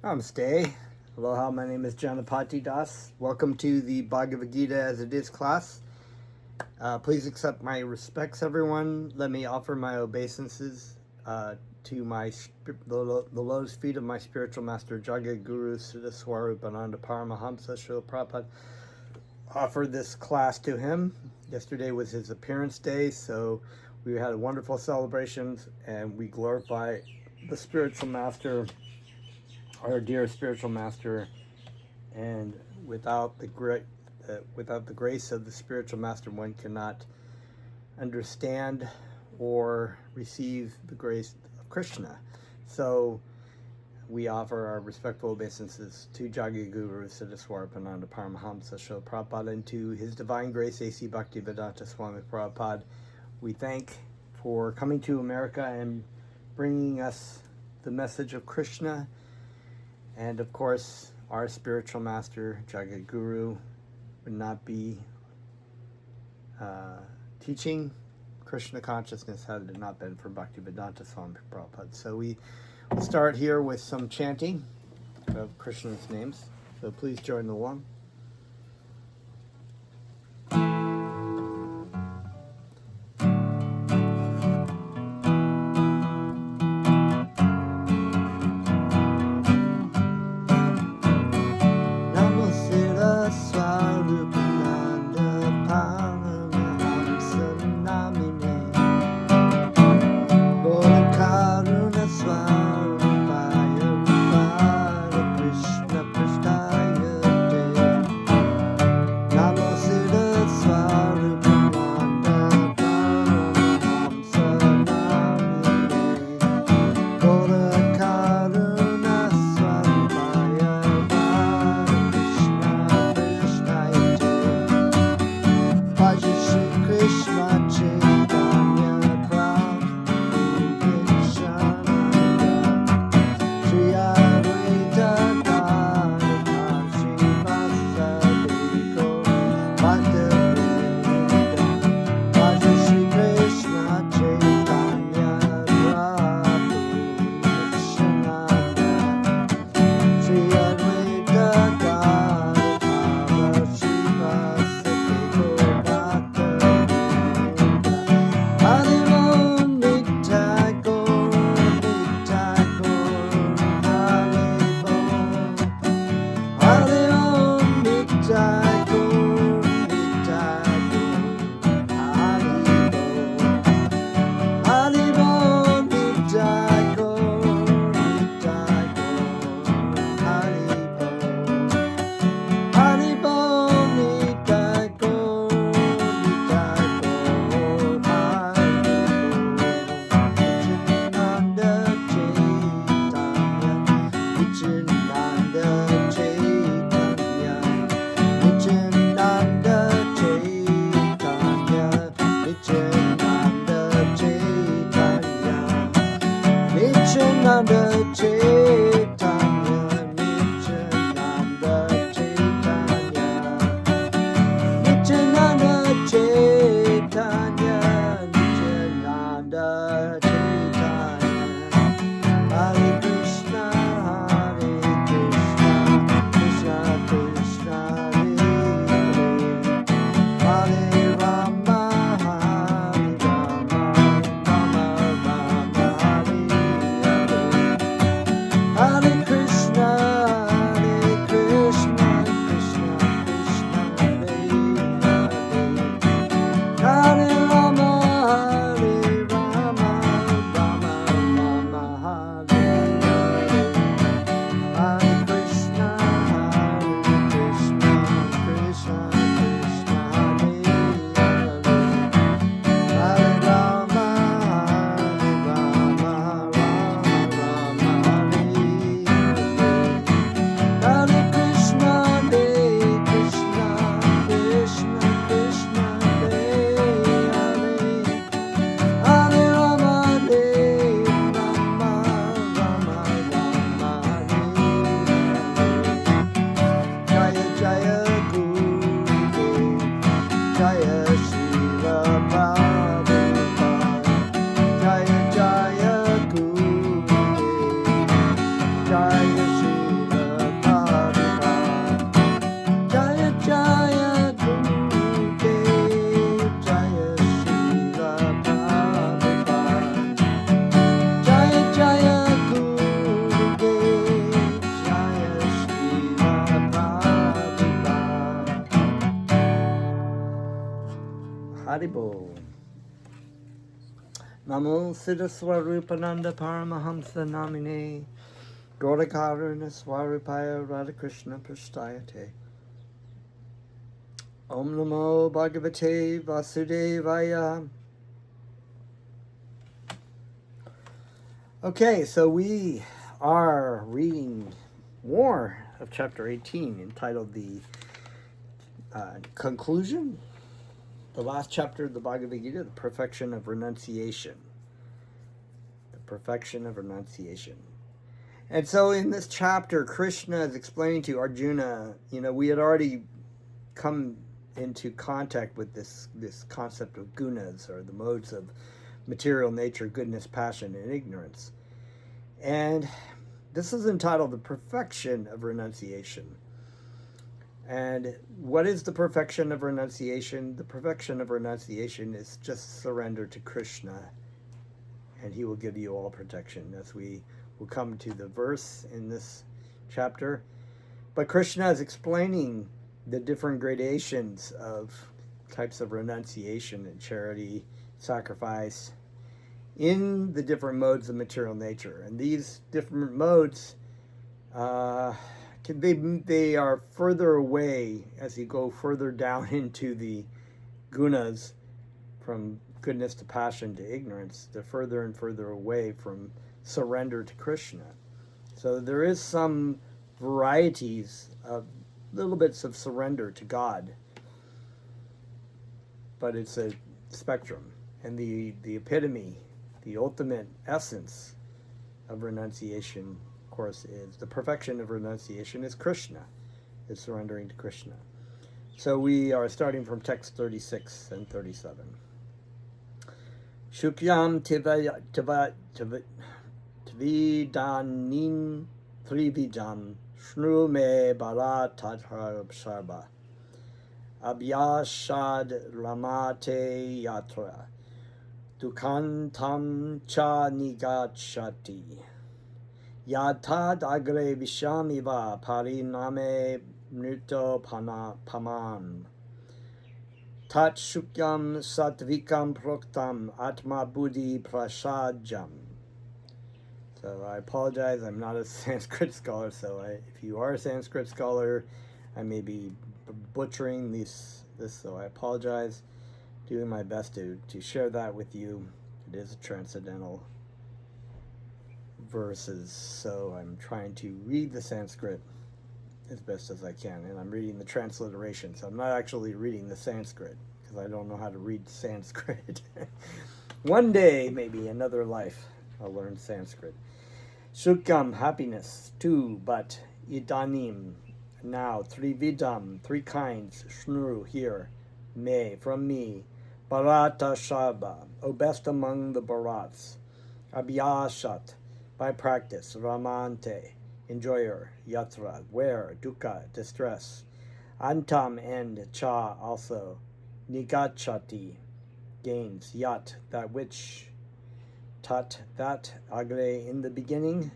Namaste. Aloha, my name is Janapati Das. Welcome to the Bhagavad Gita as it is class. Please accept my respects, everyone. Let me offer my obeisances to the lotus feet of my spiritual master, Jagat Guru Siddhaswarupananda Paramahamsa Srila Prabhupada. Offer this class to him. Yesterday was his appearance day, so we had wonderful celebrations, and we glorify the spiritual master, our dear spiritual master, and without the grace of the spiritual master, one cannot understand or receive the grace of Krishna. So we offer our respectful obeisances to Jagaguru Siddhaswarapananda Paramahamsa Srila Prabhupada and to His Divine Grace A.C. Bhaktivedanta Swami Prabhupada. We thank for coming to America and bringing us the message of Krishna. And of course, our spiritual master, Jagat Guru, would not be teaching Krishna consciousness had it not been for Bhaktivedanta Swami Prabhupada. So we start here with some chanting of Krishna's names. So please join along. Haribo. Namo Siddha Swarupananda Paramahamsa Namine Gaurakaruna Swarupaya Radhakrishna Prasthayate. Om Namo Bhagavate Vasudevaya. Okay, so we are reading more of chapter 18, entitled the conclusion, the last chapter of the Bhagavad Gita, the perfection of renunciation. The perfection of renunciation. And so in this chapter, Krishna is explaining to Arjuna, we had already come into contact with this concept of gunas, or the modes of material nature, goodness, passion, and ignorance. And this is entitled the perfection of renunciation. And what is the perfection of renunciation? The perfection of renunciation is just surrender to Krishna, and he will give you all protection, as we will come to the verse in this chapter. But Krishna is explaining the different gradations of types of renunciation and charity, sacrifice, in the different modes of material nature. And these different modes, they are further away as you go further down into the gunas, from goodness to passion to ignorance. They're further and further away from surrender to Krishna. So there is some varieties of little bits of surrender to God, but it's a spectrum. And the epitome, the ultimate essence of renunciation, of course, is the perfection of renunciation is Krishna, is surrendering to Krishna. So we are starting from text 36 and 37. Shukyam tvidanin trivijam shnu me bharatatha sarva abhyashad ramate yatra dukantam cha nigachati yatad agre vishamiva pariname mruto paman tat shukyam satvikam proktam atma buddhi prasajam. So I apologize, I'm not a Sanskrit scholar, so if you are a Sanskrit scholar, I may be butchering this, so I apologize. Doing my best to share that with you. It is a transcendental verses, so I'm trying to read the Sanskrit as best as I can, and I'm reading the transliteration, so I'm not actually reading the Sanskrit, because I don't know how to read Sanskrit. One day, maybe another life, I'll learn Sanskrit. Sukham, happiness, two, but idanim, now, trividam, three kinds, shnuru, here, me, from me, Bharata Shabha, O best among the Bharats, Abhyasat, by practice, Ramante, enjoyer, Yatra, where, Dukkha, distress, Antam, end, Cha, also, Nigachati, gains, Yat, that which, Tat, that, Agre, in the beginning,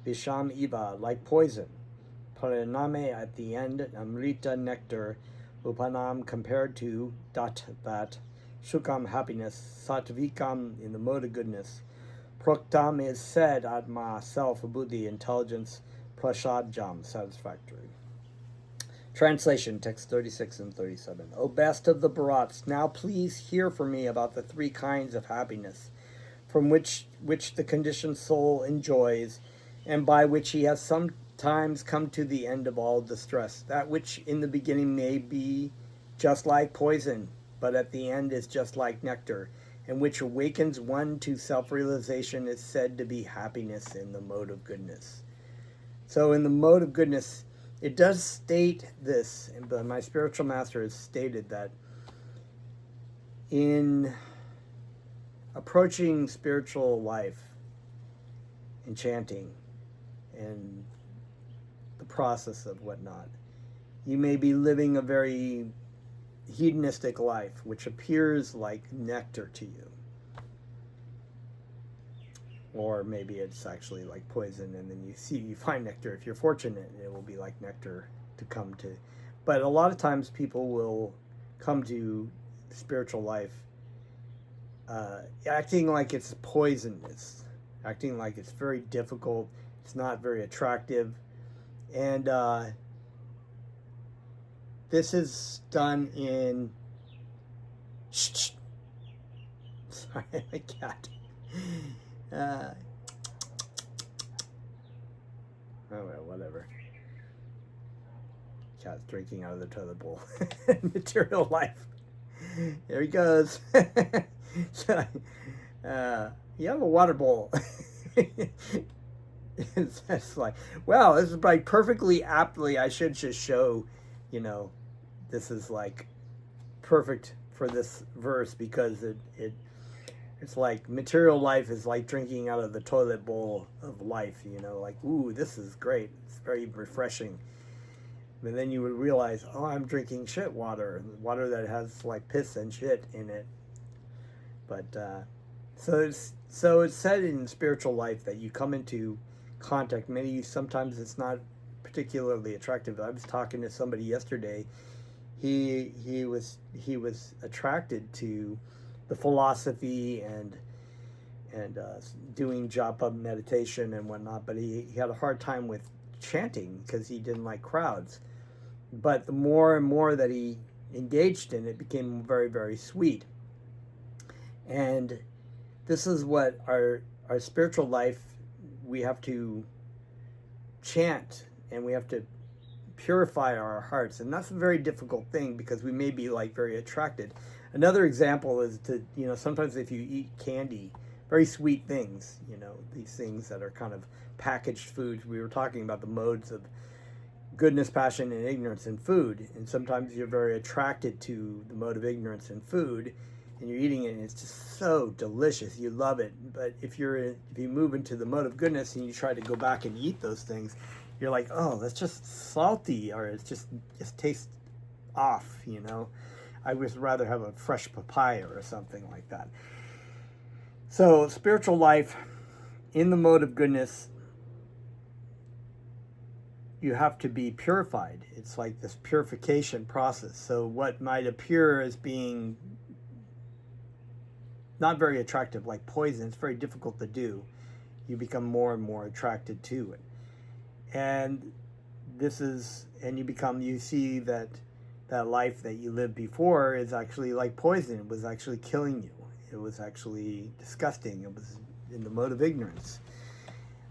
Visham Iva, like poison, Pariname, at the end, Amrita, nectar, Upanam, compared to, Dat, that, Shukam, happiness, Satvikam, in the mode of goodness, Proktam is said, Atma, self, Buddhi, intelligence, Prashadjam, satisfactory. Translation, text 36 and 37. O best of the Bharats, now please hear from me about the three kinds of happiness, from which the conditioned soul enjoys, and by which he has sometimes come to the end of all distress. That which in the beginning may be just like poison, but at the end is just like nectar, and which awakens one to self-realization, is said to be happiness in the mode of goodness. So in the mode of goodness, it does state this, but my spiritual master has stated that in approaching spiritual life and chanting and the process of whatnot, you may be living a very hedonistic life, which appears like nectar to you. Or maybe it's actually like poison, and then you find nectar. If you're fortunate, it will be like nectar to come to. But a lot of times people will come to spiritual life acting like it's poisonous, acting like it's very difficult, it's not very attractive. And this is done in. Shh, sorry, my cat. Uh, oh, well, whatever. Cat's drinking out of the toilet bowl. Material life. There he goes. So, you have a water bowl. It's just like, wow, this is like perfectly aptly. I should just show, this is like perfect for this verse because it's like material life is like drinking out of the toilet bowl of life, like, ooh, this is great. It's very refreshing. And then you would realize, oh, I'm drinking shit water that has like piss and shit in it. But so it's said in spiritual life that you come into contact. Sometimes it's not particularly attractive. I was talking to somebody yesterday. He was attracted to the philosophy and doing japa meditation and whatnot, but he had a hard time with chanting because he didn't like crowds. But the more and more that he engaged in it, it became very, very sweet. And this is what our spiritual life, we have to chant and we have to purify our hearts. And that's a very difficult thing because we may be like very attracted. Another example is to, sometimes if you eat candy, very sweet things, these things that are kind of packaged foods. We were talking about the modes of goodness, passion, and ignorance in food. And sometimes you're very attracted to the mode of ignorance in food, and you're eating it, and it's just so delicious. You love it. But if you move into the mode of goodness and you try to go back and eat those things, you're like, oh, that's just salty, or it just tastes off. I would rather have a fresh papaya or something like that. So spiritual life in the mode of goodness, you have to be purified. It's like this purification process. So what might appear as being not very attractive, like poison, it's very difficult to do. You become more and more attracted to it. And you see that life that you lived before is actually like poison. It was actually killing you. It was actually disgusting. It was in the mode of ignorance.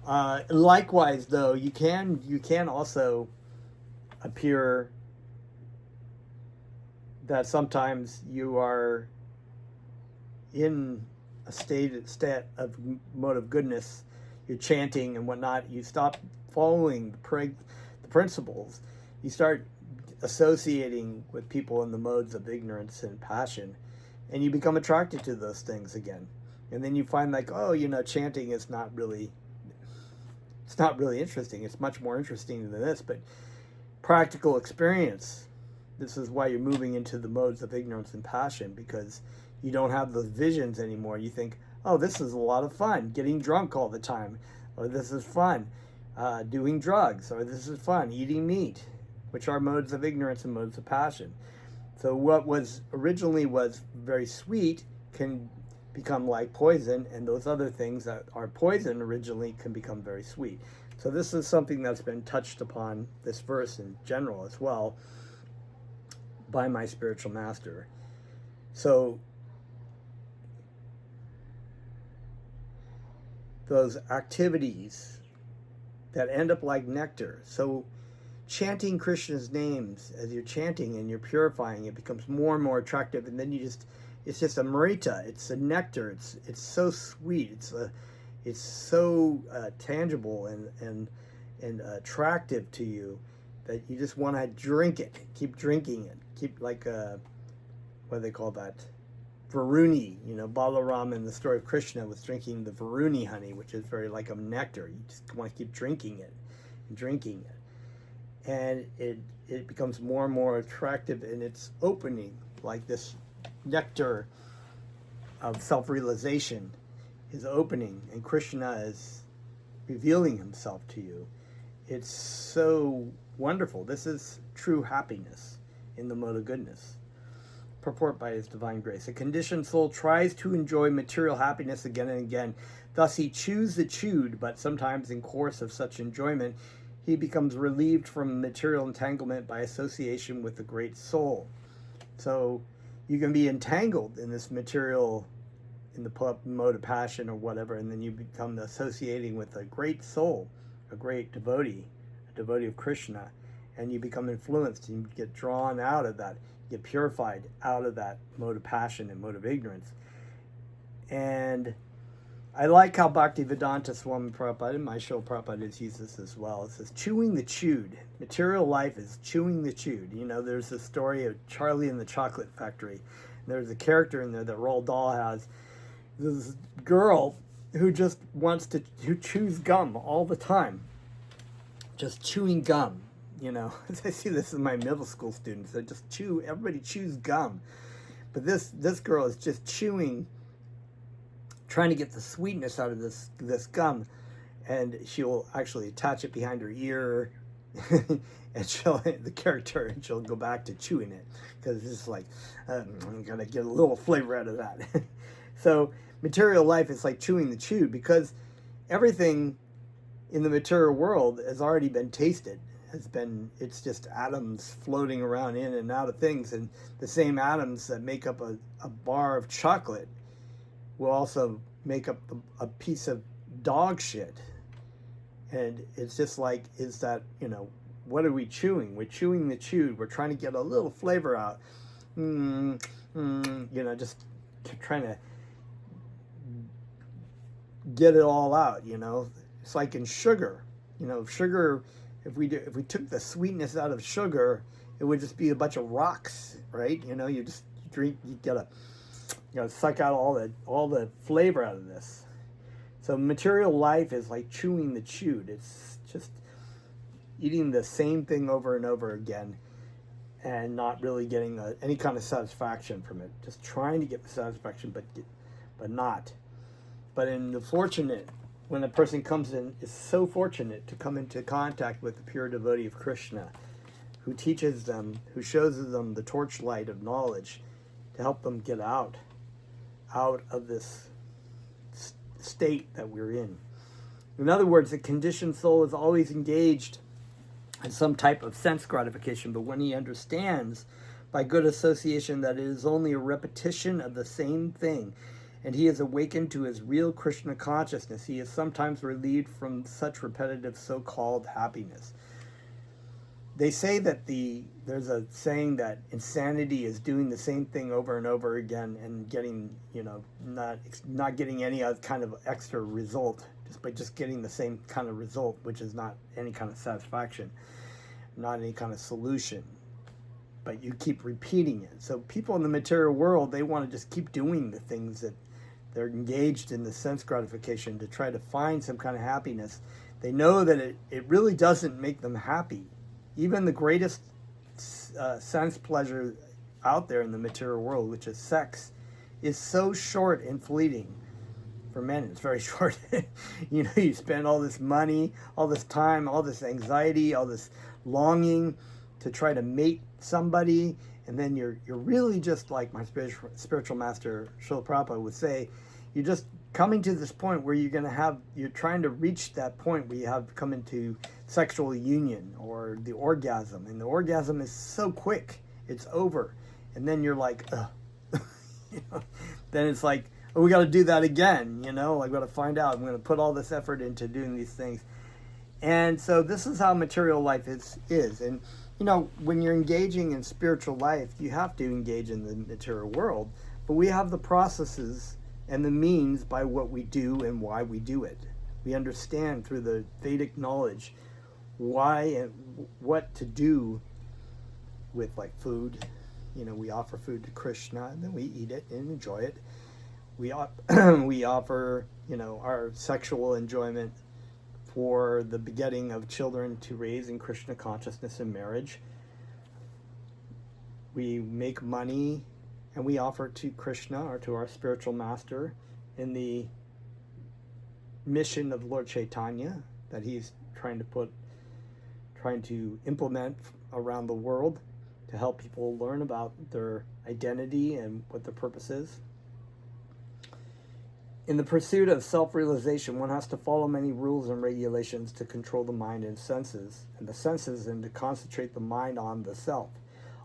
Likewise, though, you can also appear that sometimes you are in a state of mode of goodness. You're chanting and whatnot. You stop following the principles. You start associating with people in the modes of ignorance and passion, and you become attracted to those things again. And then you find like, oh, chanting is not really interesting. It's much more interesting than this. But practical experience, this is why you're moving into the modes of ignorance and passion, because you don't have those visions anymore. You think, oh, this is a lot of fun, getting drunk all the time, or this is fun, doing drugs, or this is fun, eating meat, which are modes of ignorance and modes of passion. So what was originally was very sweet can become like poison, and those other things that are poison originally can become very sweet. So this is something that's been touched upon, this verse in general as well, by my spiritual master. So those activities that end up like nectar. So chanting Krishna's names, as you're chanting and you're purifying, it becomes more and more attractive, and then it's just a amrita. It's a nectar. It's so sweet. It's so tangible and attractive to you that you just want to drink it. Keep drinking it. Keep like what do they call that? Varuni. Balaram in the story of Krishna was drinking the Varuni honey, which is very like a nectar. You just want to keep drinking it and drinking it, and it becomes more and more attractive, and it's opening like this nectar of self-realization is opening, and Krishna is revealing himself to you. It's so wonderful. This is true happiness in the mode of goodness. purport by his divine grace. A conditioned soul tries to enjoy material happiness again and again. Thus he chews the chewed, but sometimes in course of such enjoyment, he becomes relieved from material entanglement by association with the great soul. So you can be entangled in this material, in the mode of passion or whatever, and then you become associating with a great soul, a great devotee, a devotee of Krishna, and you become influenced, and you get drawn out of that, you get purified out of that mode of passion and mode of ignorance. And I like how Bhaktivedanta Swami Prabhupada, and my Srila Prabhupada has used this as well. It says, chewing the chewed. Material life is chewing the chewed. You know, there's the story of Charlie and the Chocolate Factory. And there's a character in there that Roald Dahl has. This girl who just who chews gum all the time. Just chewing gum, you know. I see this in my middle school students. They just everybody chews gum. But this girl is just chewing, trying to get the sweetness out of this gum, and she'll actually attach it behind her ear, and she'll go back to chewing it, because it's like, I'm gonna get a little flavor out of that. So material life is like chewing the chewed, because everything in the material world has already been tasted. It's just atoms floating around in and out of things, and the same atoms that make up a bar of chocolate will also make up a piece of dog shit. And it's just like, is that, you know, what are we chewing? We're chewing the chewed. We're trying to get a little flavor out. You know, just trying to get it all out, you know. It's like in sugar. You know, sugar, if we took the sweetness out of sugar, it would just be a bunch of rocks, right? You know, you gotta suck out all the flavor out of this. So material life is like chewing the chewed. It's just eating the same thing over and over again, and not really getting any kind of satisfaction from it. Just trying to get the satisfaction, but not. But when a person is so fortunate to come into contact with the pure devotee of Krishna, who teaches them, who shows them the torchlight of knowledge to help them get out of this state that we're in. In other words, the conditioned soul is always engaged in some type of sense gratification, but when he understands by good association that it is only a repetition of the same thing, and he is awakened to his real Krishna consciousness, he is sometimes relieved from such repetitive so-called happiness. They say that there's a saying that insanity is doing the same thing over and over again and getting, you know, not getting any other kind of extra result, just getting the same kind of result, which is not any kind of satisfaction, not any kind of solution, but you keep repeating it. So people in the material world, they want to just keep doing the things that they're engaged in, the sense gratification, to try to find some kind of happiness. They know that it really doesn't make them happy. Even the greatest sense pleasure out there in the material world, which is sex, is so short and fleeting. For men, it's very short. You know, you spend all this money, all this time, all this anxiety, all this longing to try to mate somebody, and then you're really just like my spiritual master Srila Prabhupada would say, you're just coming to this point where you're trying to reach that point where you have come into sexual union or the orgasm, and the orgasm is so quick, it's over, and then you're like, ugh. You know, then it's like, oh, we got to do that again, you know, like, got to find out, I'm going to put all this effort into doing these things. And so this is how material life is. And you know, when you're engaging in spiritual life, you have to engage in the material world, but we have the processes and the means by what we do and why we do it. We understand through the Vedic knowledge why and what to do with, like, food. You know, we offer food to Krishna, and then we eat it and enjoy it. We offer, you know, our sexual enjoyment for the begetting of children to raise in Krishna consciousness in marriage. We make money and we offer to Krishna or to our spiritual master in the mission of Lord Chaitanya that he's trying to implement around the world, to help people learn about their identity and what their purpose is. In the pursuit of self-realization, one has to follow many rules and regulations to control the mind and the senses, and to concentrate the mind on the self.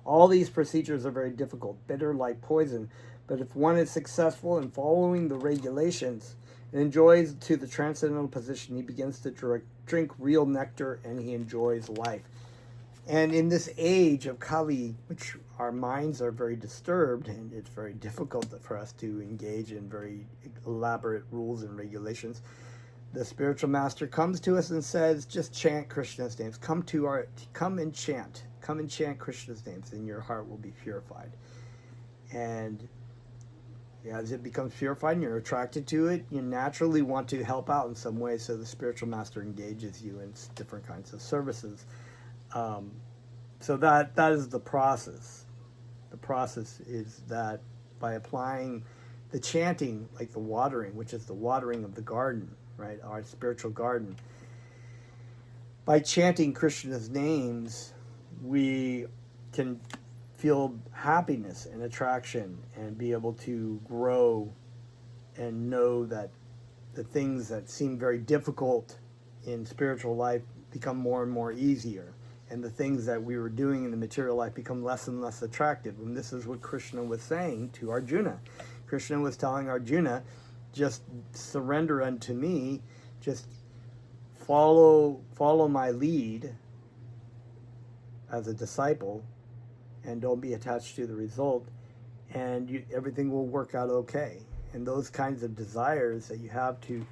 All these procedures are very difficult, bitter like poison, but if one is successful in following the regulations and enjoys to the transcendental position, he begins to drink real nectar, and he enjoys life. And in this age of Kali, which our minds are very disturbed, and it's very difficult for us to engage in very elaborate rules and regulations, the spiritual master comes to us and says, just chant Krishna's names. Come and chant Krishna's names, and your heart will be purified. And as it becomes purified and you're attracted to it, you naturally want to help out in some way, so the spiritual master engages you in different kinds of services. So that is the process. The process is that by applying the chanting, like the watering, which is the watering of the garden, right, our spiritual garden, by chanting Krishna's names, we can feel happiness and attraction and be able to grow and know that the things that seem very difficult in spiritual life become more and more easier, and the things that we were doing in the material life become less and less attractive. And this is what Krishna was saying to Arjuna. Krishna was telling Arjuna, just surrender unto me, just follow my lead as a disciple, and don't be attached to the result, and everything will work out okay. And those kinds of desires that you have to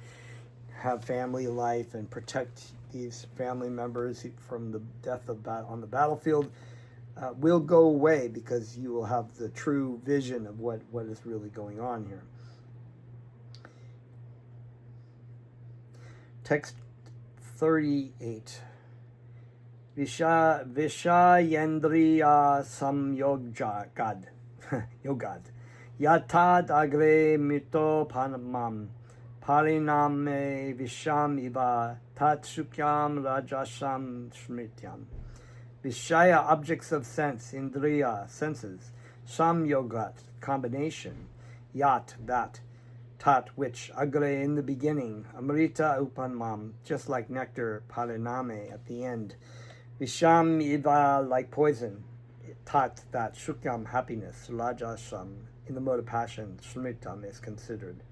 have family life and protect these family members from the death on the battlefield will go away, because you will have the true vision of what is really going on here. Text 38. Vishayendriya samyogad yatad agre mito panamam pariname visham iva tatsukyam rajasham smrityam. Vishaya, objects of sense, indriya, senses, samyogat, combination, yat, that, tat, which, agre, in the beginning, amrita upanmam, just like nectar, pariname, at the end, visham iva, like poison, tat, that, shukyam, happiness, rajasham, in the mode of passion, smritam, is considered.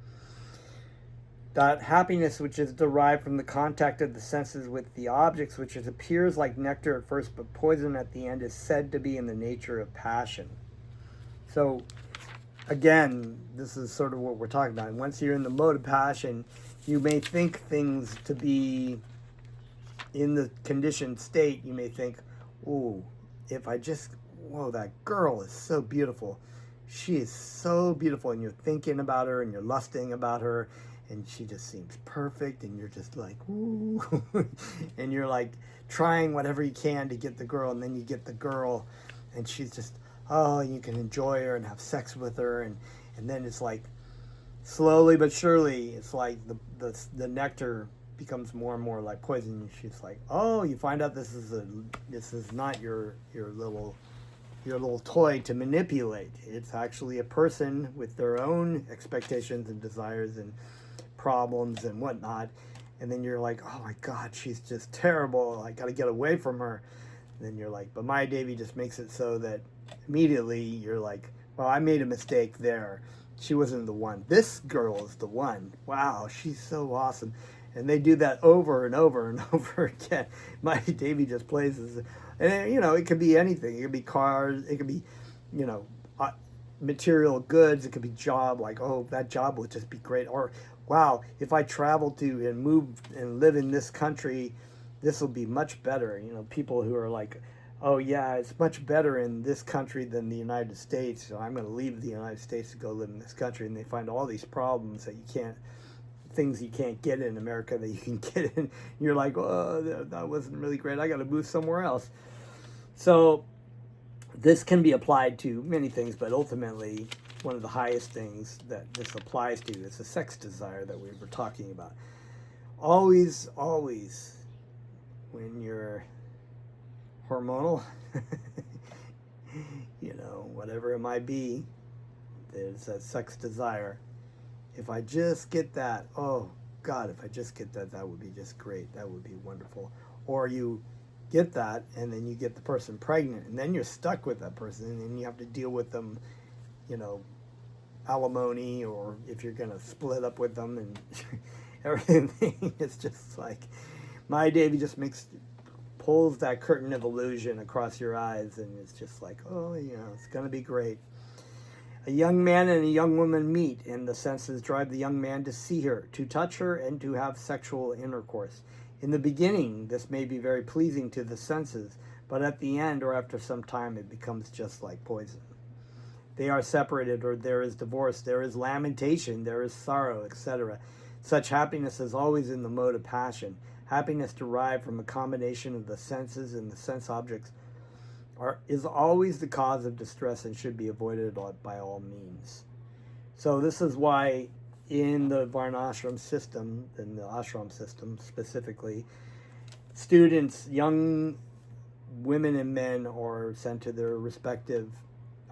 That happiness which is derived from the contact of the senses with the objects, which appears like nectar at first but poison at the end, is said to be in the nature of passion. So again, this is sort of what we're talking about. And once you're in the mode of passion, you may think things to be in the conditioned state. You may think, oh, if I just, whoa, that girl is so beautiful. She is so beautiful. And you're thinking about her and you're lusting about her, and she just seems perfect, and you're just like, ooh, and you're like trying whatever you can to get the girl, and then you get the girl, and she's just, oh, you can enjoy her and have sex with her, and then it's like, slowly but surely, it's like the nectar becomes more and more like poison, and she's like, oh, you find out this is not your little toy to manipulate. It's actually a person with their own expectations and desires and problems and whatnot. And then you're like, oh my God, she's just terrible. I got to get away from her. And then you're like, but Maya Devi just makes it so that immediately you're like, well, I made a mistake there. She wasn't the one. This girl is the one. Wow, she's so awesome. And they do that over and over and over again. Maya Devi just plays as, and it could be anything. It could be cars. It could be, material goods. It could be job. Like, oh, that job would just be great. Or, wow, if I travel to and move and live in this country, this will be much better. People who are like, oh yeah, it's much better in this country than the United States, so I'm going to leave the United States to go live in this country. And they find all these problems things you can't get in America that you can get in. You're like, oh, that wasn't really great. I got to move somewhere else. So this can be applied to many things, but ultimately one of the highest things that this applies to is the sex desire that we were talking about. Always, when you're hormonal, whatever it might be, there's that sex desire. If I just get that, oh God, if I just get that, that would be just great. That would be wonderful. Or you get that, and then you get the person pregnant, and then you're stuck with that person, and then you have to deal with them, you know, alimony, or if you're going to split up with them, and everything. It's just like, my Davy just pulls that curtain of illusion across your eyes, and it's just like, oh, you know, it's going to be great. A young man and a young woman meet, and the senses drive the young man to see her, to touch her, and to have sexual intercourse. In the beginning, this may be very pleasing to the senses, but at the end or after some time, it becomes just like poison. They are separated, or there is divorce, there is lamentation, there is sorrow, etc. Such happiness is always in the mode of passion. Happiness derived from a combination of the senses and the sense objects is always the cause of distress and should be avoided by all means. So this is why in the Varnashram system, in the ashram system specifically, students, young women and men, are sent to their respective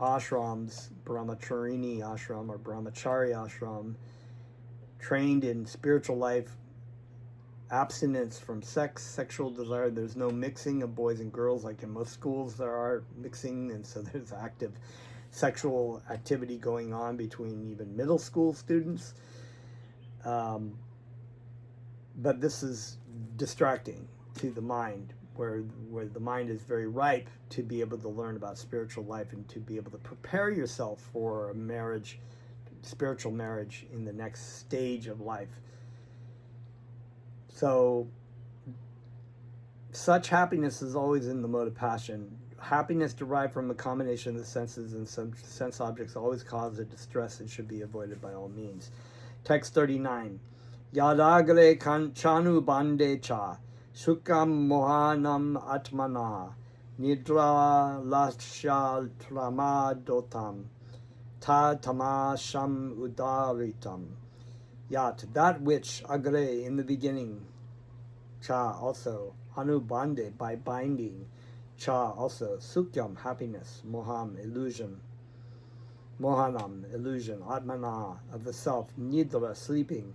ashrams, brahmacharini ashram or brahmachari ashram, trained in spiritual life, abstinence from sex, sexual desire. There's no mixing of boys and girls like in most schools there are mixing, and so there's active sexual activity going on between even middle school students. But this is distracting to the mind, where the mind is very ripe to be able to learn about spiritual life and to be able to prepare yourself for a marriage, spiritual marriage, in the next stage of life. So, such happiness is always in the mode of passion. Happiness derived from a combination of the senses and some sense objects always causes distress and should be avoided by all means. Text 39. Yadagre chanu bande cha, sukam mohanam atmana, nidra lasya tramadotam, ta tamasham udaritam. Yat, that which, agre, in the beginning, cha, also, anubande, by binding, cha, also, sukyam, happiness, moham, illusion, mohanam, illusion, atmana, of the self, nidra, sleeping,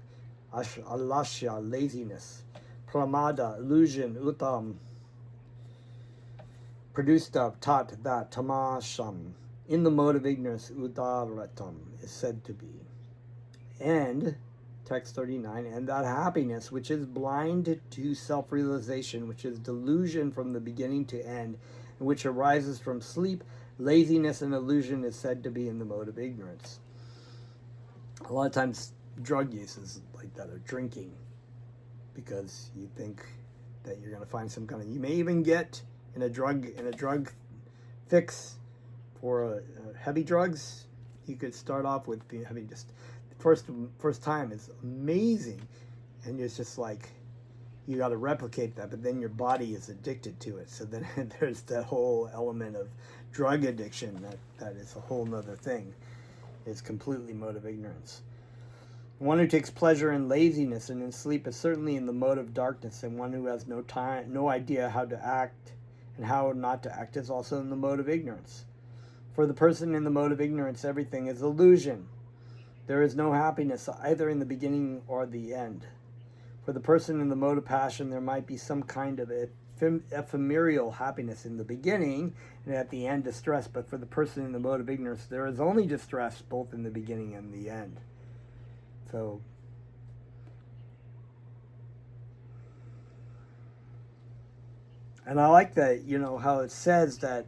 alasya, laziness, pramada, illusion, utam, produced of, tat, that, tamasham, in the mode of ignorance, udaratam, is said to be. And text 39, and that happiness which is blind to self-realization, which is delusion from the beginning to end, and which arises from sleep, laziness, and illusion, is said to be in the mode of ignorance. A lot of times drug use is like that, or drinking, because you think that you're going to find some kind of, you may even get in a drug fix for heavy drugs. You could start off with having just first time is amazing, and it's just like you got to replicate that, but then your body is addicted to it. So then there's that whole element of drug addiction that is a whole nother thing. It's completely mode of ignorance. One who takes pleasure in laziness and in sleep is certainly in the mode of darkness, and one who has no idea how to act and how not to act is also in the mode of ignorance. For the person in the mode of ignorance, everything is illusion. There is no happiness either in the beginning or the end. For the person in the mode of passion, there might be some kind of ephemeral happiness in the beginning, and at the end distress. But for the person in the mode of ignorance, there is only distress both in the beginning and the end. So, and I like that, how it says that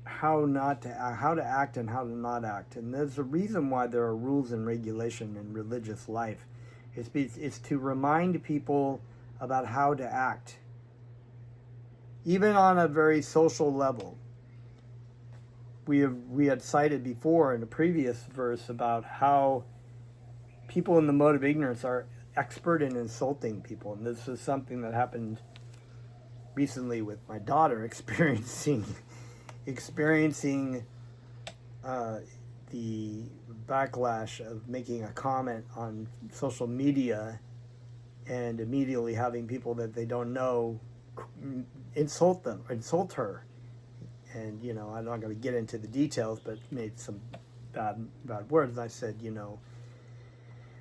how to act and how to not act. And there's a reason why there are rules and regulation in religious life. It's to remind people about how to act, even on a very social level. We had cited before in a previous verse about how people in the mode of ignorance are expert in insulting people, and this is something that happened recently with my daughter, experiencing the backlash of making a comment on social media and immediately having people that they don't know insult her. And, I'm not going to get into the details, but made some bad words. I said,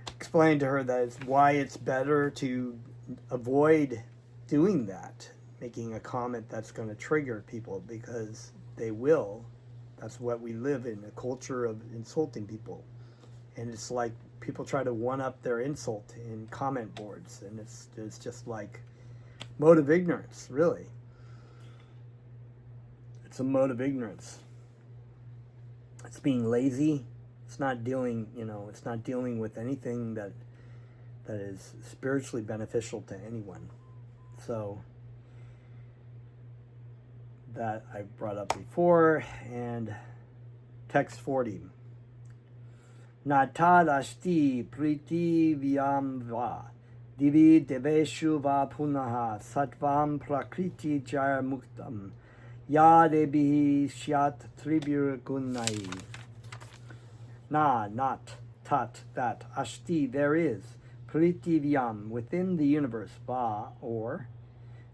explain to her that it's why it's better to avoid doing that, making a comment that's going to trigger people, because they will. That's what we live in, a culture of insulting people. And it's like people try to one-up their insult in comment boards, and it's just like mode of ignorance, really. It's a mode of ignorance. It's being lazy. It's not dealing, it's not dealing with anything that is spiritually beneficial to anyone. So that I brought up before. And text 40. Natad asti priti vyam va divi deveshu va punaha satvam prakriti jaya muktam ya debihi shyat tribur gunai. Na, not, tat, that, asti, there is, pritivyam, within the universe, va, or,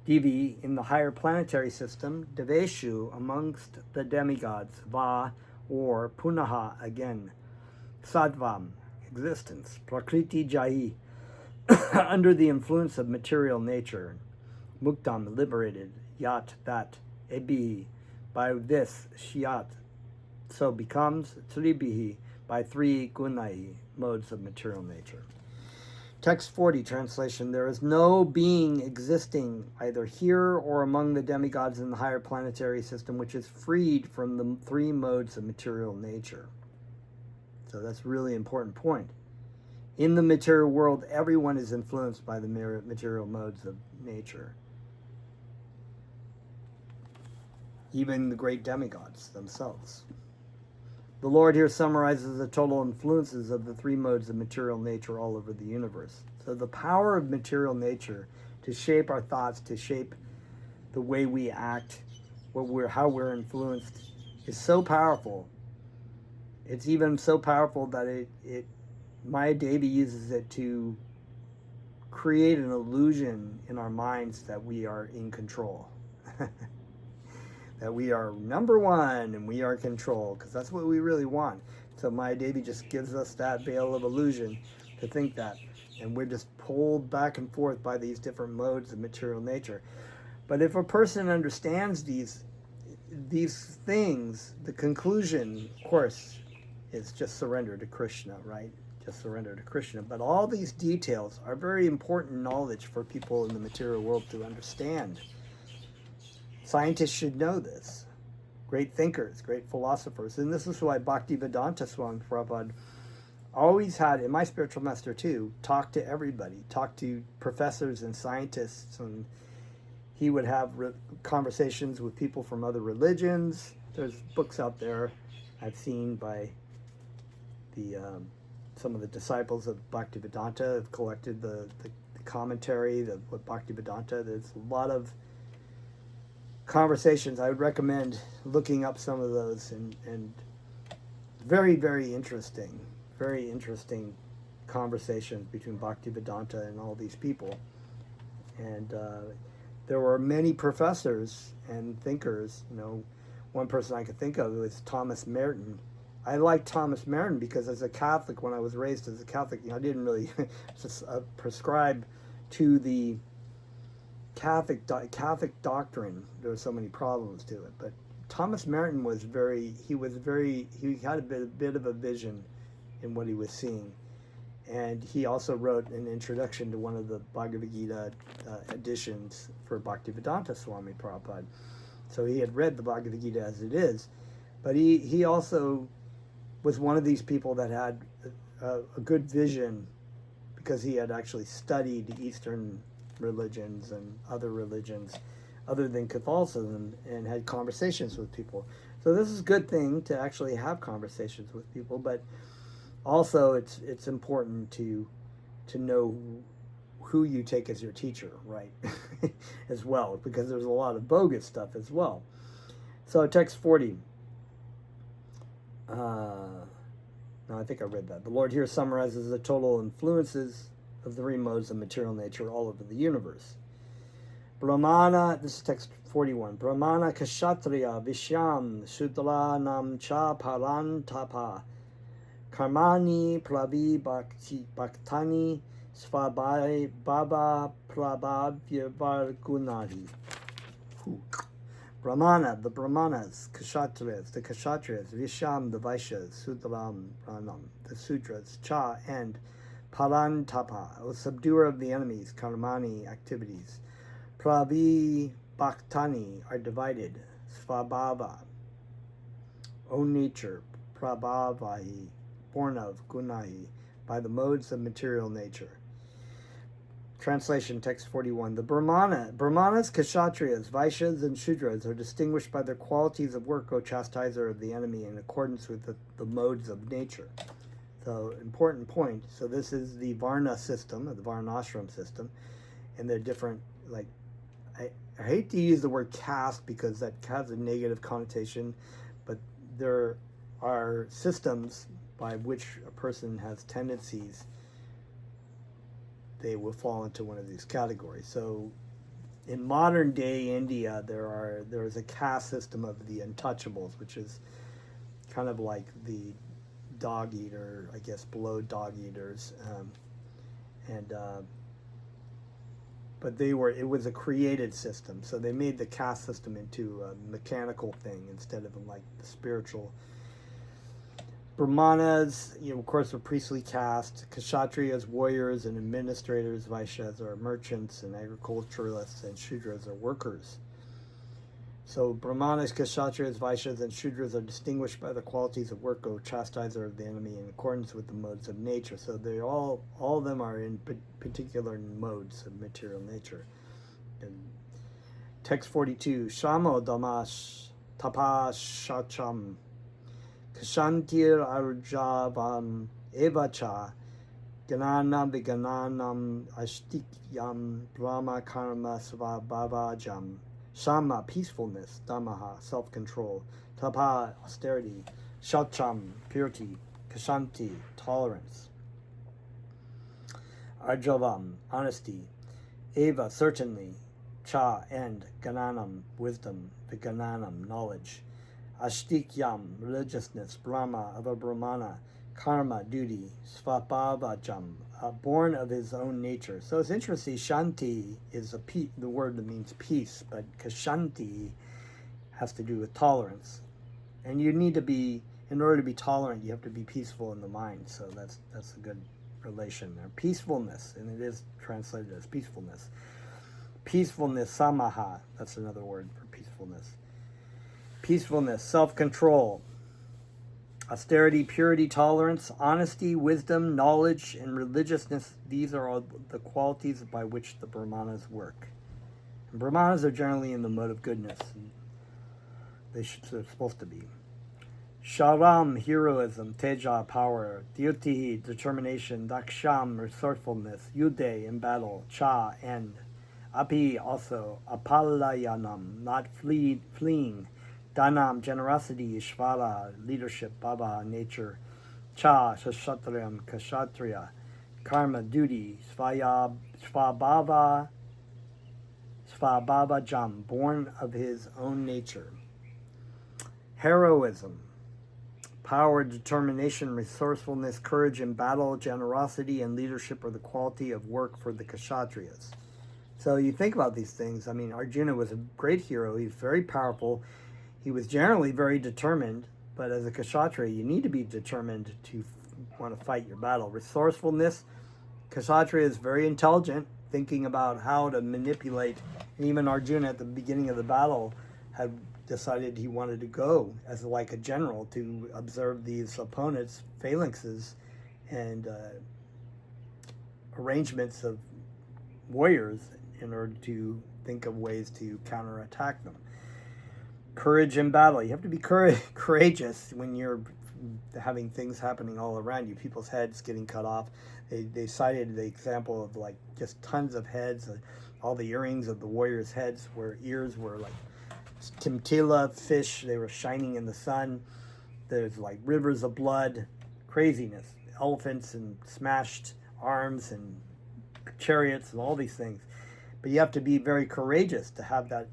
divi, in the higher planetary system, deveshu, amongst the demigods, va, or, punaha, again, sattvam, existence, prakriti jayi, under the influence of material nature, muktam, liberated, yat, that, ebihi, by this, shyat, so becomes, tribihi, by 3 gunai, modes of material nature. Text 40, translation, there is no being existing either here or among the demigods in the higher planetary system which is freed from the 3 modes of material nature. So that's a really important point. In the material world, everyone is influenced by the material modes of nature. Even the great demigods themselves. The Lord here summarizes the total influences of the 3 modes of material nature all over the universe. So the power of material nature to shape our thoughts, to shape the way we act, how we're influenced, is so powerful. It's even so powerful that Maya Devi uses it to create an illusion in our minds that we are in control. That we are number one and we are in control, because that's what we really want. So Maya Devi just gives us that veil of illusion to think that, and we're just pulled back and forth by these different modes of material nature. But if a person understands these things, the conclusion, of course, is just surrender to Krishna, right? Just surrender to Krishna. But all these details are very important knowledge for people in the material world to understand. Scientists should know this. Great thinkers, great philosophers. And this is why Bhaktivedanta Swami Prabhupada always had, and my spiritual master too, talk to everybody, talk to professors and scientists. And he would have conversations with people from other religions. There's books out there I've seen by some of the disciples of Bhaktivedanta have collected the commentary, what Bhaktivedanta. There's a lot of conversations. I would recommend looking up some of those, and very, very interesting conversations between Bhaktivedanta and all these people. And there were many professors and thinkers. One person I could think of was Thomas Merton. I like Thomas Merton because as a Catholic, when I was raised as a Catholic, I didn't really prescribe to the Catholic doctrine. There were so many problems to it, but Thomas Merton he had a bit of a vision in what he was seeing, and he also wrote an introduction to one of the Bhagavad Gita editions for Bhaktivedanta Swami Prabhupada. So he had read the Bhagavad Gita as it is, but he also was one of these people that had a good vision, because he had actually studied Eastern religions and other religions other than Catholicism, and had conversations with people. So this is a good thing to actually have conversations with people, but also it's important to know who you take as your teacher, right? As well, because there's a lot of bogus stuff as well. So text 40. No, I think I read that. The Lord here summarizes the total influences of the 3 modes of material nature all over the universe. Brahmana, this is text 41. Brahmana kshatriya vishyam shudra nam cha parantapa karmani pravi bhaktani svabhai baba prabhavyavargunari. Brahmana, the Brahmanas, Kshatriyas, the Kshatriyas, Visham, the Vaishyas, Sudram, Pranam, the Sudras, Cha, and Parantapa, o subduer of the enemies, Karmani, activities. Pravi Bhaktani are divided, Svabhava, own nature, Prabhavahi, born of, Gunahi, by the modes of material nature. Translation, text 41. The Brahmanas, Kshatriyas, Vaishyas, and Shudras are distinguished by their qualities of work, O chastiser of the enemy, in accordance with the modes of nature. So, important point. So this is the Varna system, the Varnashram system, and they're different, like, I hate to use the word caste because that has a negative connotation, but there are systems by which a person has tendencies, they will fall into one of these categories. So in modern day India, there is a caste system of the untouchables, which is kind of like the dog eater, I guess, below dog eaters, but it was a created system. So they made the caste system into a mechanical thing instead of like the spiritual. Brahmanas, of course, are priestly caste. Kshatriyas, warriors and administrators. Vaishyas are merchants and agriculturalists, and Shudras are workers. So Brahmanas, Kshatriyas, Vaishyas, and Shudras are distinguished by the qualities of work, O chastiser of the enemy, in accordance with the modes of nature. So they all of them are in particular modes of material nature. And text 42, Shamo Damash Tapas Shacham Kshantir Arjavam Evacha Gananam Vigananam Ashtikyam Brahma Karma Svabhavajam. Shama, peacefulness. Damaha, self-control. Tapa, austerity. Shacham, purity. Kshanti, tolerance. Arjavam, honesty. Eva, certainly. Cha, and. Gananam, wisdom. Vigananam, knowledge. Ashtikyam, religiousness. Brahma, of a Brahmana. Karma, duty. Svabhavajam, born of his own nature. So it's interesting. Shanti is the word that means peace, but Kshanti has to do with tolerance. And you need to be, in order to be tolerant, you have to be peaceful in the mind. So that's a good relation there. Peacefulness, and it is translated as peacefulness. Peacefulness, samaha, that's another word for peacefulness. Peacefulness, self-control. Austerity, purity, tolerance, honesty, wisdom, knowledge, and religiousness, these are all the qualities by which the Brahmanas work. And Brahmanas are generally in the mode of goodness. They're supposed to be. Sharam, heroism, Teja, power, Dyutihi, determination, Daksham, resourcefulness, Yude, in battle, Cha, end, Api, also, Apalayanam, not fleeing, Danam, generosity, Ishvara, leadership, Baba, nature, Cha, Kshatriyam, Kshatriya, Karma, duty, Svabhavajam, born of his own nature. Heroism, power, determination, resourcefulness, courage in battle, generosity, and leadership are the quality of work for the Kshatriyas. So you think about these things. I mean, Arjuna was a great hero. He's very powerful. He was generally very determined, but as a Kshatriya, you need to be determined to want to fight your battle. Resourcefulness, Kshatriya is very intelligent, thinking about how to manipulate. And even Arjuna at the beginning of the battle had decided he wanted to go as like a general to observe these opponents' phalanxes and arrangements of warriors in order to think of ways to counterattack them. Courage in battle. You have to be courageous when you're having things happening all around you. People's heads getting cut off. They cited the example of like just tons of heads. All the earrings of the warriors' heads ears were like Timtila fish. They were shining in the sun. There's like rivers of blood. Craziness. Elephants and smashed arms and chariots and all these things. But you have to be very courageous to have that.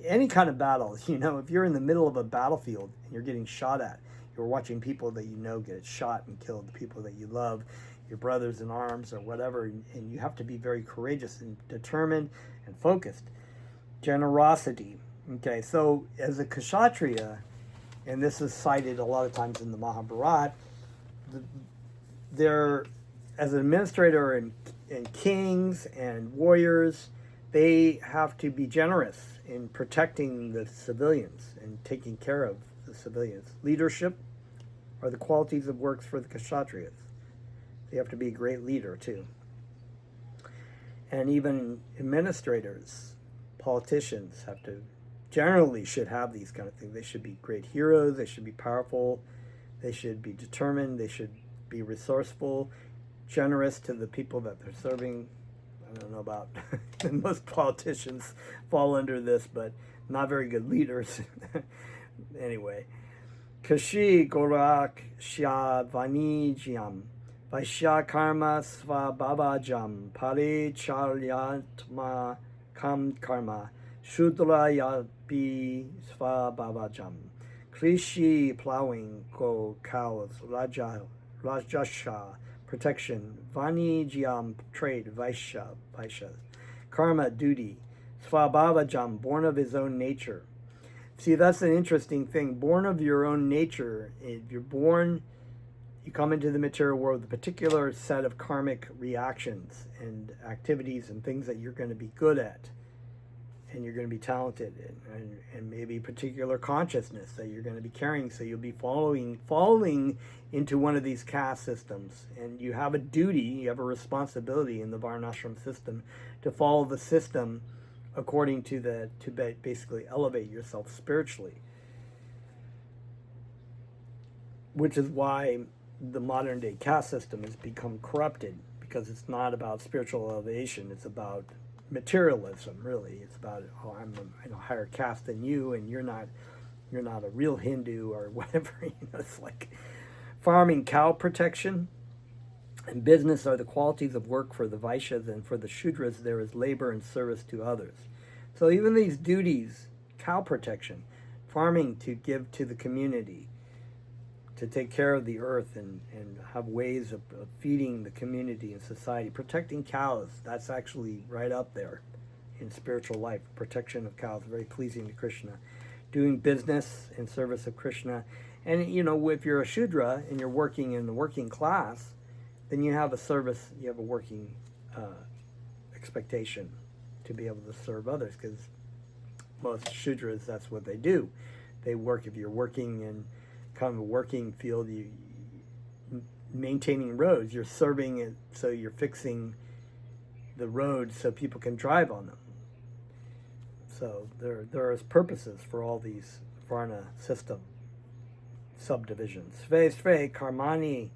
Any kind of battle, if you're in the middle of a battlefield and you're getting shot at, you're watching people that get shot and killed, the people that you love, your brothers in arms or whatever, and you have to be very courageous and determined and focused. Generosity. Okay, so as a kshatriya, and this is cited a lot of times in the Mahabharata, there, as an administrator and kings and warriors, they have to be generous in protecting the civilians and taking care of the civilians. Leadership are the qualities of works for the kshatriyas. They have to be a great leader too. And even administrators, politicians generally should have these kind of things. They should be great heroes, they should be powerful, they should be determined, they should be resourceful, generous to the people that they're serving. I don't know about most politicians fall under this, but not very good leaders. Anyway, Kashi Gorak Shya Vanijyam Vaishya Karma Svabhavajam Paricharyatma Kam Karma Shudra Yapi Svabhavajam Krishi plowing go cows Rajasha protection, Vanijyam trade, Vaishya, karma duty, Svabhavajam born of his own nature. See, that's an interesting thing. Born of your own nature. If you're born, you come into the material world with a particular set of karmic reactions and activities and things that you're going to be good at, and you're going to be talented in, and maybe particular consciousness that you're going to be carrying. So you'll be falling into one of these caste systems, and you have a duty, you have a responsibility in the varnashram system to follow the system according to basically elevate yourself spiritually. Which is why the modern day caste system has become corrupted, because it's not about spiritual elevation, it's about materialism, really. It's about, I'm a higher caste than you, and you're not a real Hindu or whatever. It's like farming, cow protection, and business are the qualities of work for the Vaishyas, and for the Shudras there is labor and service to others. So even these duties, cow protection, farming to give to the community, to take care of the earth and have ways of feeding the community and society. Protecting cows, that's actually right up there in spiritual life. Protection of cows, very pleasing to Krishna. Doing business in service of Krishna. And, if you're a Shudra and you're working in the working class, then you have a service, you have a working expectation to be able to serve others, because most Shudras, that's what they do. They work, if you're working in kind of a working field, you maintaining roads, you're serving it, so you're fixing the roads so people can drive on them. So there is purposes for all these varna system subdivisions. Sve karmani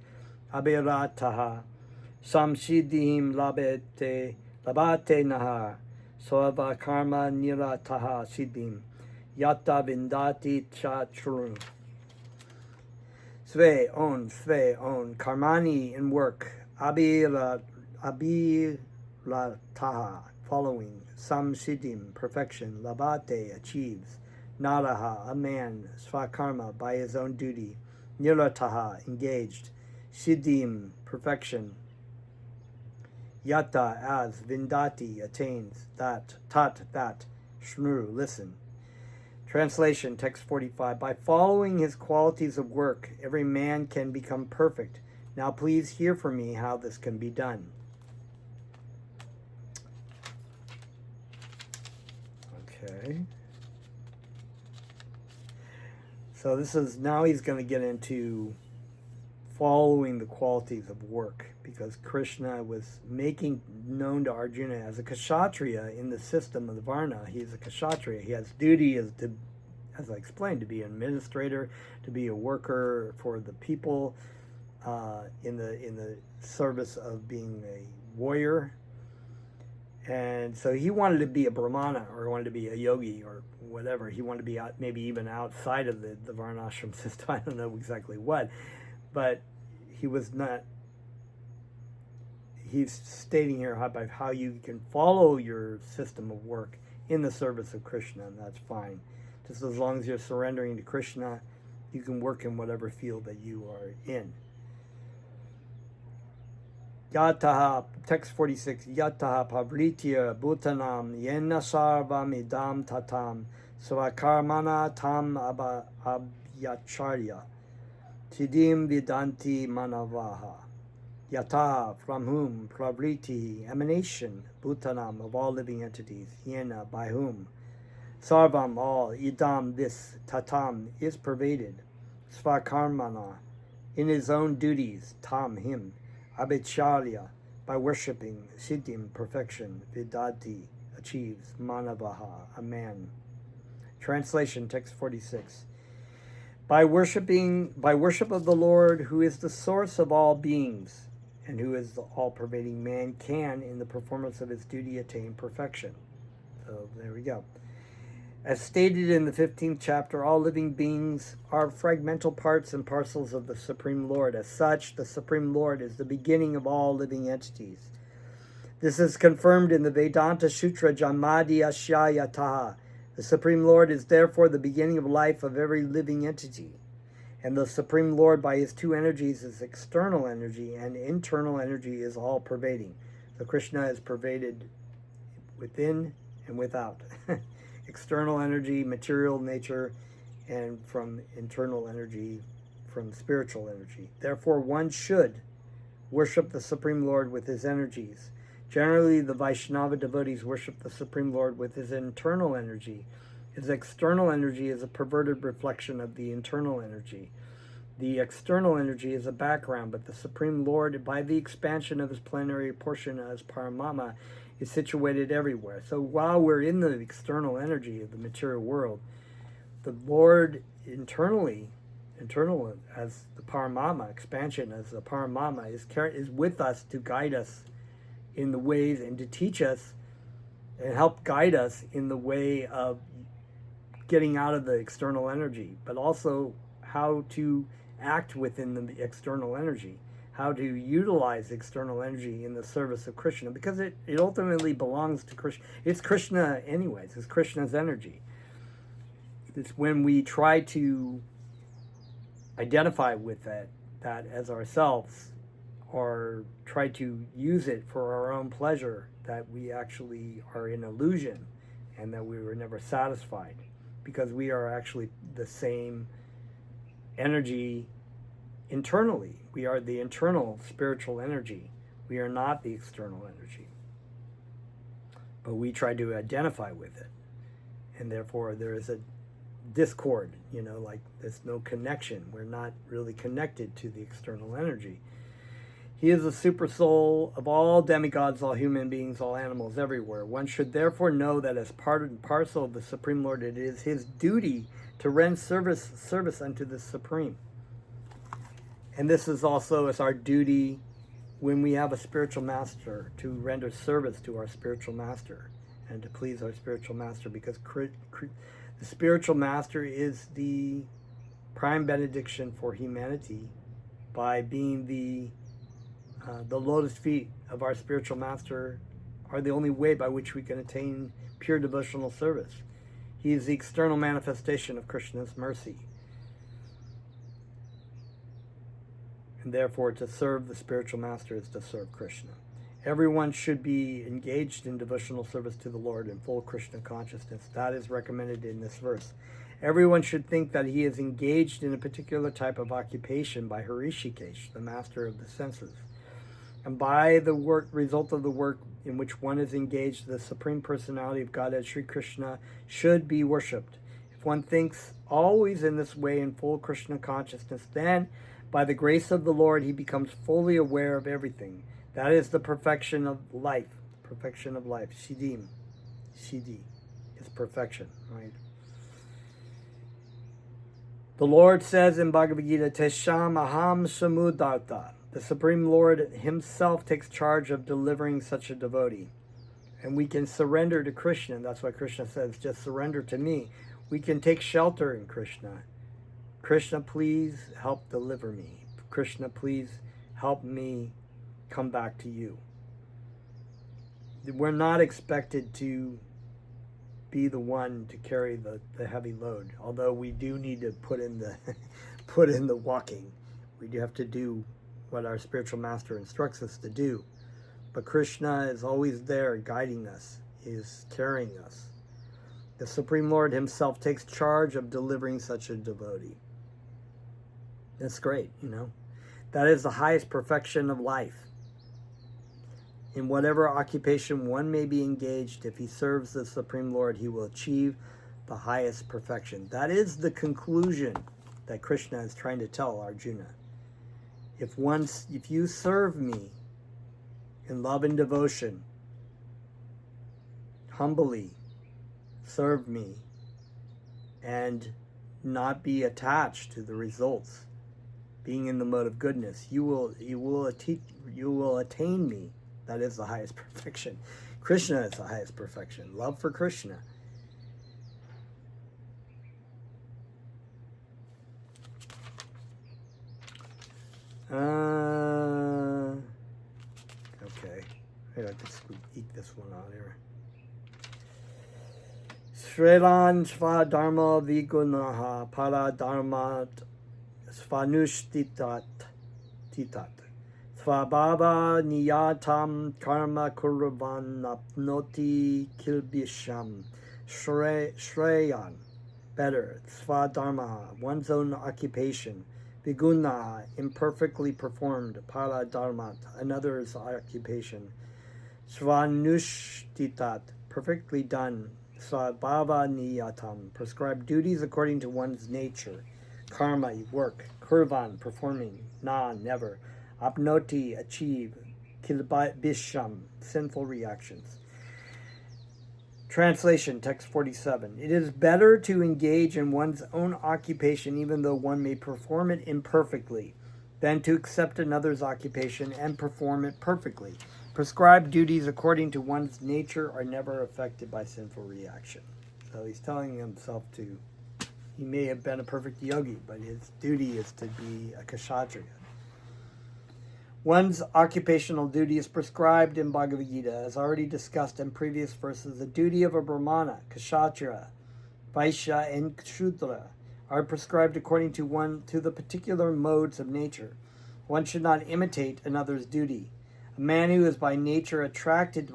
abhirataha samsiddhim labate naha swava karma nirataha siddhim yatta vindati chachru. Sve on, karmani in work, abhirataha, following, samsiddhim, perfection, labate, achieves, naraha, a man, svakarma, by his own duty, nirataha, engaged, siddhim, perfection, yatta, as, vindati, attains, that, shnuru, listen. Translation, text 45. By following his qualities of work, every man can become perfect. Now please hear from me how this can be done. Okay. So now he's going to get into following the qualities of work, because Krishna was making known to Arjuna as a kshatriya in the system of the Varna. He's a kshatriya. He has duty as I explained, to be an administrator, to be a worker for the people, in the service of being a warrior. And so he wanted to be a brahmana, or he wanted to be a yogi, or whatever. He wanted to be maybe even outside of the varnashram system. I don't know exactly what. But he he's stating here how you can follow your system of work in the service of Krishna, and that's fine. Just as long as you're surrendering to Krishna, you can work in whatever field that you are in. Yataha, text 46, Yataha pavritya bhutanam yena sarvam idam tatam svakarmana tam abhyacharya tidim vidanti manavaha. Yataha, from whom, pravriti, emanation, bhutanam, of all living entities, yena, by whom, sarvam, all, idam, this, tatam, is pervaded, svakarmana, in his own duties, tam, him, abhicharya, by worshipping, siddhim, perfection, vidati, achieves, manavaha, a man. Translation, text 46. By worship of the Lord, who is the source of all beings, and who is the all-pervading, man can, in the performance of his duty, attain perfection. So there we go. As stated in the 15th chapter, all living beings are fragmental parts and parcels of the Supreme Lord. As such, the Supreme Lord is the beginning of all living entities. This is confirmed in the Vedanta Sutra Jamadi Ashyayataha. The Supreme Lord is therefore the beginning of life of every living entity. And the Supreme Lord, by his two energies, is external energy, and internal energy is all-pervading. So Krishna is pervaded within and without. External energy, material nature, and from internal energy, from spiritual energy. Therefore, one should worship the Supreme Lord with his energies. Generally, the Vaishnava devotees worship the Supreme Lord with his internal energy. His external energy is a perverted reflection of the internal energy. The external energy is a background, but the Supreme Lord, by the expansion of his plenary portion as Paramama, is situated everywhere. So while we're in the external energy of the material world, the Lord internal as the Paramama, expansion as the Paramama, is with us to guide us in the ways and to teach us and help guide us in the way of getting out of the external energy, but also how to act within the external energy, how to utilize external energy in the service of Krishna, because it ultimately belongs to Krishna. It's Krishna anyways, it's Krishna's energy. It's when we try to identify with that as ourselves, or try to use it for our own pleasure, that we actually are in illusion and that we were never satisfied, because we are actually the same energy internally. We are the internal spiritual energy. We are not the external energy. But we try to identify with it. And therefore there is a discord, like there's no connection. We're not really connected to the external energy. He is the super soul of all demigods, all human beings, all animals, everywhere. One should therefore know that as part and parcel of the Supreme Lord, it is his duty to render service unto the Supreme. And this is also as our duty when we have a spiritual master, to render service to our spiritual master and to please our spiritual master, because the spiritual master is the prime benediction for humanity by being the lotus feet of our spiritual master are the only way by which we can attain pure devotional service. He is the external manifestation of Krishna's mercy. And therefore, to serve the spiritual master is to serve Krishna. Everyone should be engaged in devotional service to the Lord in full Krishna consciousness. That is recommended in this verse. Everyone should think that he is engaged in a particular type of occupation by Hrishikesh, the master of the senses. And by the result of the work in which one is engaged, the Supreme Personality of Godhead, Sri Krishna, should be worshipped. If one thinks always in this way in full Krishna consciousness, then by the grace of the Lord, he becomes fully aware of everything. That is the perfection of life. Perfection of life. Siddhi is perfection, right? The Lord says in Bhagavad Gita, Tesham aham samudarta. The Supreme Lord himself takes charge of delivering such a devotee. And we can surrender to Krishna. That's why Krishna says, just surrender to me. We can take shelter in Krishna. Krishna, please help deliver me. Krishna, please help me come back to you. we're not expected to be the one to carry the heavy load, although we do need to put in the put in the walking. We do have to do what our spiritual master instructs us to do. But Krishna is always there guiding us. He is carrying us. The Supreme Lord himself takes charge of delivering such a devotee. That's great, you know. That is the highest perfection of life. In whatever occupation one may be engaged, if he serves the Supreme Lord, he will achieve the highest perfection. That is the conclusion that Krishna is trying to tell Arjuna. If you serve me in love and devotion, humbly serve me, and not be attached to the results, being in the mode of goodness, you will attain me. That is the highest perfection. Krishna is the highest perfection. Love for Krishna. Okay. Maybe I could eat this one out here. Srelan Svadharma Vigunaha Paradharmat Svanushtitat Titat Svabhava Niyatam Karma Kurvan Apnoti Kilbisham Shreyan. Better. Svadharma, one's own occupation. Viguna, imperfectly performed. Paradharmat, another's occupation. Svanushtitat, perfectly done. Svabhava Niyatam, prescribed duties according to one's nature. Karma, work. Kurvan, performing. Na, never. Apnoti, achieve. Kilbisham, sinful reactions. Translation, text 47. It is better to engage in one's own occupation, even though one may perform it imperfectly, than to accept another's occupation and perform it perfectly. Prescribed duties according to one's nature are never affected by sinful reaction. So he's telling himself he may have been a perfect yogi, but his duty is to be a kshatriya. One's occupational duty is prescribed in Bhagavad Gita, as already discussed in previous verses. The duty of a brahmana, kshatriya, vaishya, and shudra are prescribed according to the particular modes of nature. One should not imitate another's duty. A man who is by nature attracted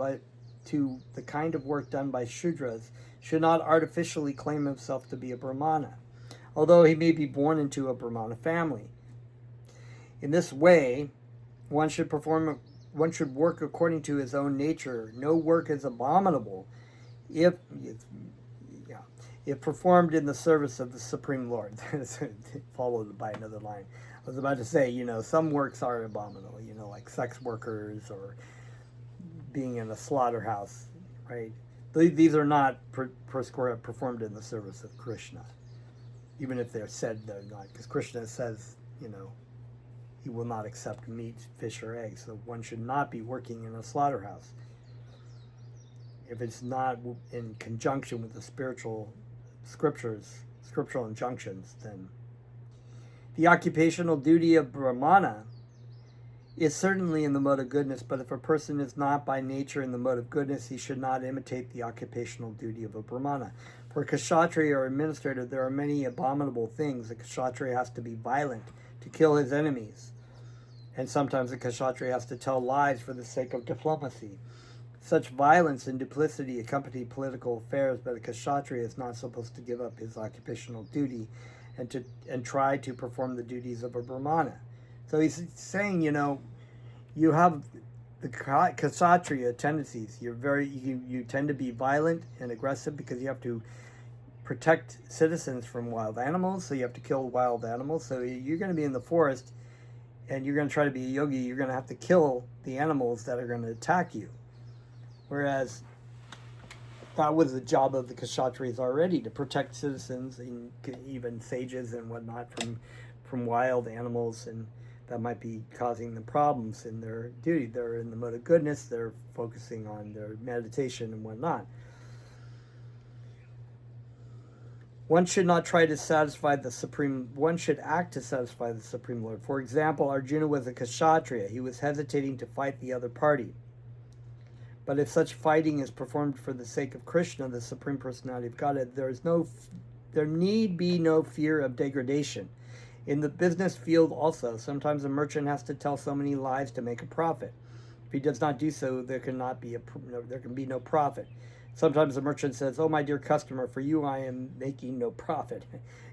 to the kind of work done by shudras should not artificially claim himself to be a brahmana, although he may be born into a brahmana family. In this way, one should work according to his own nature. No work is abominable if performed in the service of the Supreme Lord. Followed by another line. I was about to say, some works are abominable, like sex workers or being in a slaughterhouse, right? These are not performed in the service of Krishna, even if they're said they're not, because Krishna says, he will not accept meat, fish, or eggs. So one should not be working in a slaughterhouse if it's not in conjunction with the spiritual scriptural injunctions. Then the occupational duty of brahmana is certainly in the mode of goodness, but if a person is not by nature in the mode of goodness, he should not imitate the occupational duty of a brahmana. For a kshatriya or administrator, there are many abominable things. A kshatriya has to be violent to kill his enemies, and sometimes a kshatriya has to tell lies for the sake of diplomacy. Such violence and duplicity accompany political affairs, but a kshatriya is not supposed to give up his occupational duty and try to perform the duties of a brahmana. So he's saying, you have the kshatriya tendencies. You tend to be violent and aggressive because you have to protect citizens from wild animals, so you have to kill wild animals. So you're going to be in the forest and you're going to try to be a yogi, you're going to have to kill the animals that are going to attack you. Whereas that was the job of the kshatriyas already, to protect citizens and even sages and whatnot from wild animals, and that might be causing them problems in their duty. They're in the mode of goodness, they're focusing on their meditation and whatnot. One should not try to satisfy the Supreme, one should act to satisfy the Supreme Lord. For example, Arjuna was a kshatriya. He was hesitating to fight the other party. But if such fighting is performed for the sake of Krishna, the Supreme Personality of Godhead, there need be no fear of degradation. In the business field also, sometimes a merchant has to tell so many lies to make a profit. If he does not do so, there can be no profit. Sometimes the merchant says, "Oh, my dear customer, for you I am making no profit."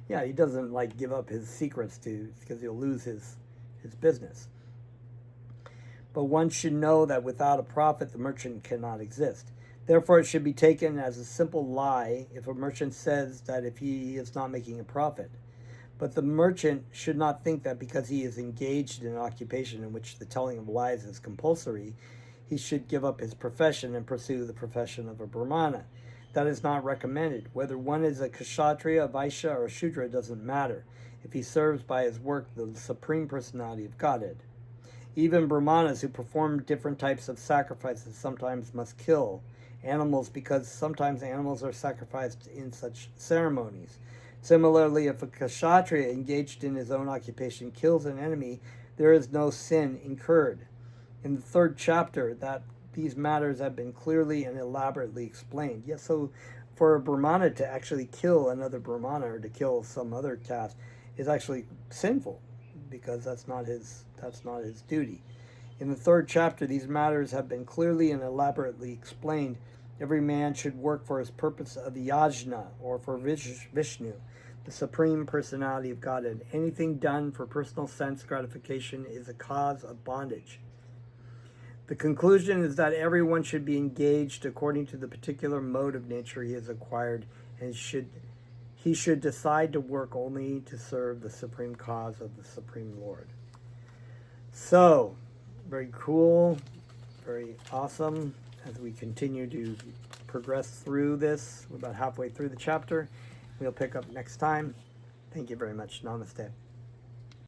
Yeah, he doesn't give up his secrets because he'll lose his business. But one should know that without a profit, the merchant cannot exist. Therefore, it should be taken as a simple lie if a merchant says that if he is not making a profit. But the merchant should not think that because he is engaged in an occupation in which the telling of lies is compulsory, he should give up his profession and pursue the profession of a Brahmana. That is not recommended. Whether one is a Kshatriya, a Vaishya, or a Shudra doesn't matter, if he serves by his work the Supreme Personality of Godhead. Even Brahmanas who perform different types of sacrifices sometimes must kill animals because sometimes animals are sacrificed in such ceremonies. Similarly, if a Kshatriya engaged in his own occupation kills an enemy, there is no sin incurred. In the 3rd chapter, that these matters have been clearly and elaborately explained. Yes, so for a Brahmana to actually kill another Brahmana or to kill some other caste is actually sinful, because that's not his duty. In the 3rd chapter, these matters have been clearly and elaborately explained. Every man should work for his purpose of yajna, or for Vishnu, the Supreme Personality of Godhead. Anything done for personal sense gratification is a cause of bondage. The conclusion is that everyone should be engaged according to the particular mode of nature he has acquired, and he should decide to work only to serve the supreme cause of the Supreme Lord. So, very cool, very awesome. As we continue to progress through this, we're about halfway through the chapter. We'll pick up next time. Thank you very much. Namaste.